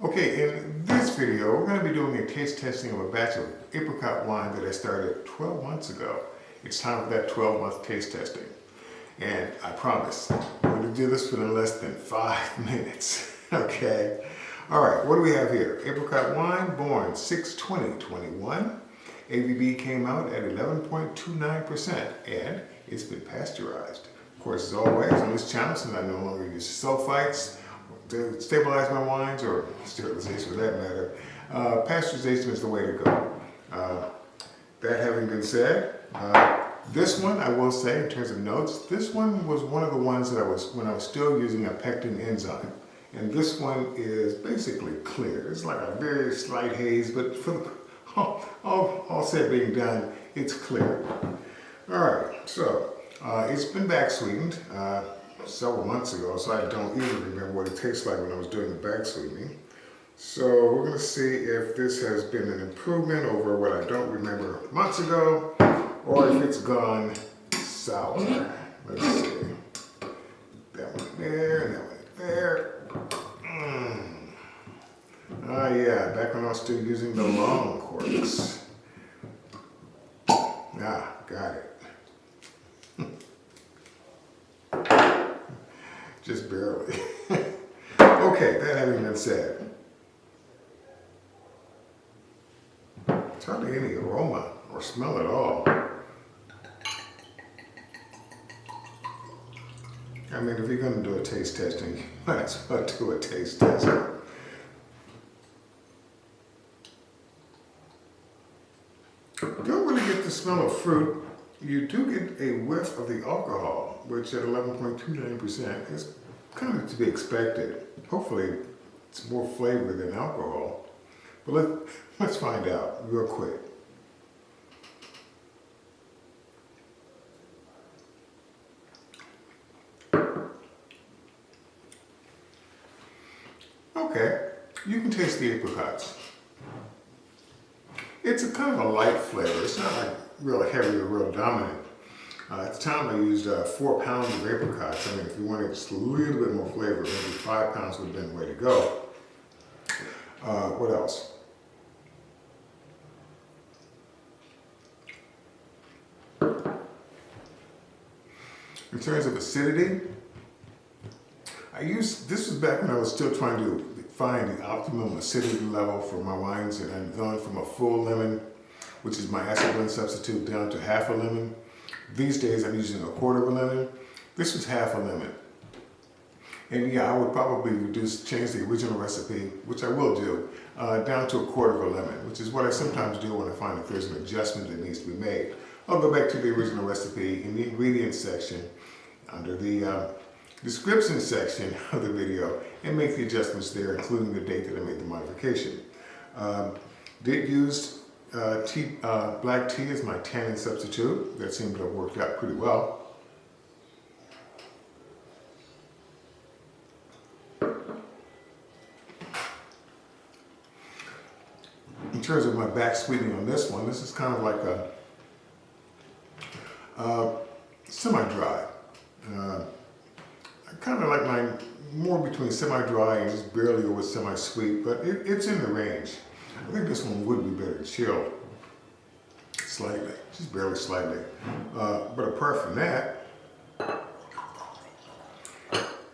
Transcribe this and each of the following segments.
Okay, in this video, we're going to be doing a taste testing of a batch of apricot wine that I started 12 months ago. It's time for that 12-month taste testing. And I promise, we're going to do this within less than 5 minutes. Okay? All right, what do we have here? Apricot wine, born 6/20/21. ABV came out at 11.29%, and it's been pasteurized. Of course, as always, on this channel, since I no longer use sulfites to stabilize my wines, or sterilization for that matter, pasteurization is the way to go. That having been said, this one, I will say, in terms of notes, this one was one of the ones that when I was still using a pectin enzyme. And this one is basically clear. It's like a very slight haze, but for all said being done, it's clear. All right, so it's been back sweetened several months ago, so I don't even remember what it tastes like when I was doing the back sweetening. So we're going to see if this has been an improvement over what I don't remember months ago, or if it's gone sour. Let's see. That one there, and that one there. Yeah, back when I was still using the long corks. Got it. Just barely. Okay, that having been said, there's hardly any aroma or smell at all. I mean, if you're going to do a taste testing, you might as well do a taste test. Don't really get the smell of fruit. You do get a whiff of the alcohol, which at 11.29% is kind of to be expected. Hopefully, it's more flavor than alcohol. But let's find out real quick. Okay, you can taste the apricots. It's a kind of a light flavor. It's not like real heavy or real dominant. At the time I used 4 pounds of apricots. I mean, if you wanted just a little bit more flavor, maybe 5 pounds would have been the way to go. What else? In terms of acidity, this was back when I was still trying to find the optimum acidity level for my wines, and I've gone from a full lemon, which is my acid blend substitute, down to half a lemon. These days I'm using 1/4 of a lemon. This was half a lemon. And yeah, I would probably change the original recipe, which I will do, down to 1/4 of a lemon, which is what I sometimes do when I find that there's an adjustment that needs to be made. I'll go back to the original recipe in the ingredients section, under the description section of the video, and make the adjustments there, including the date that I made the modification. Did use black tea as my tannin substitute. That seemed to have worked out pretty well. In terms of my back sweetening on this one, this is kind of like a semi-dry. I kind of like mine more between semi-dry and just barely over semi-sweet, but it's in the range. I think this one would be better chilled. Slightly, just barely slightly. But apart from that,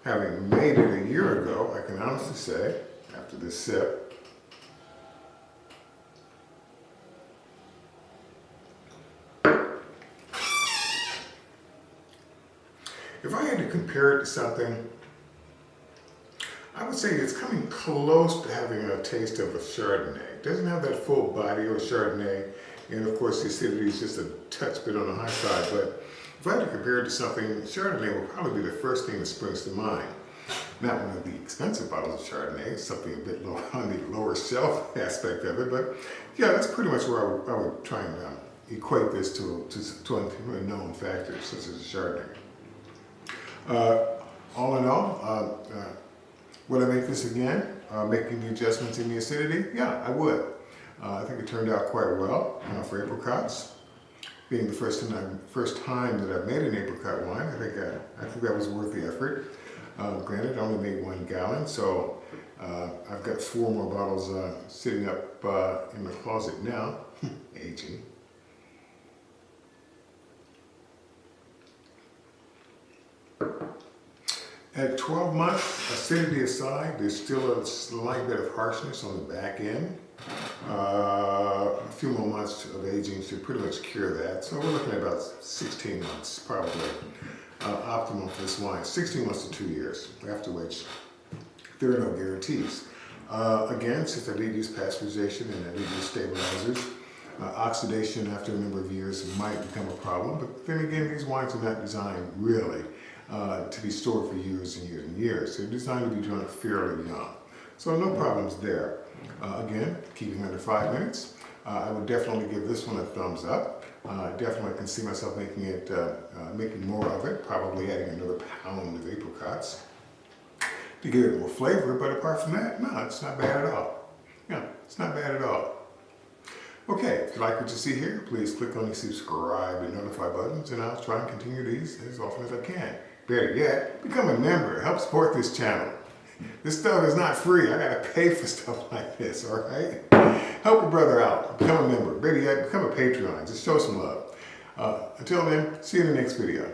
having made it a year ago, I can honestly say, after this sip, if I had to compare it to something, I would say it's coming close to having a taste of a Chardonnay. It doesn't have that full body of a Chardonnay, and of course the acidity is just a touch bit on the high side, but if I had to compare it to something, Chardonnay would probably be the first thing that springs to mind. Not one of the expensive bottles of Chardonnay, something a bit low on the lower shelf aspect of it, but yeah, that's pretty much where I would try and equate this to unknown factors, such as a Chardonnay. All in all, would I make this again, making the adjustments in the acidity? Yeah, I would. I think it turned out quite well for apricots. being the first time that I've made an apricot wine. I think that was worth the effort. Granted, I only made 1 gallon, so I've got 4 more bottles sitting up in the closet now, aging. At 12 months, acidity aside, there's still a slight bit of harshness on the back end. A few more months of aging should pretty much cure that. So we're looking at about 16 months, probably optimum for this wine. 16 months to 2 years, after which there are no guarantees. Again, since I did use pasteurization and I did use stabilizers, oxidation after a number of years might become a problem. But then again, these wines are not designed really to be stored for years and years and years. They're designed to be drunk fairly young. So no problems there. Again, keeping under 5 minutes. I would definitely give this one a thumbs up. Definitely can see myself making more of it, probably adding another pound of apricots to give it more flavor. But apart from that, no, it's not bad at all. Yeah, it's not bad at all. Okay, if you like what you see here, please click on the subscribe and notify buttons, and I'll try and continue these as often as I can. Better yet, become a member. Help support this channel. This stuff is not free. I gotta pay for stuff like this, all right? Help a brother out. Become a member. Better yet, become a Patreon. Just show some love. Until then, see you in the next video.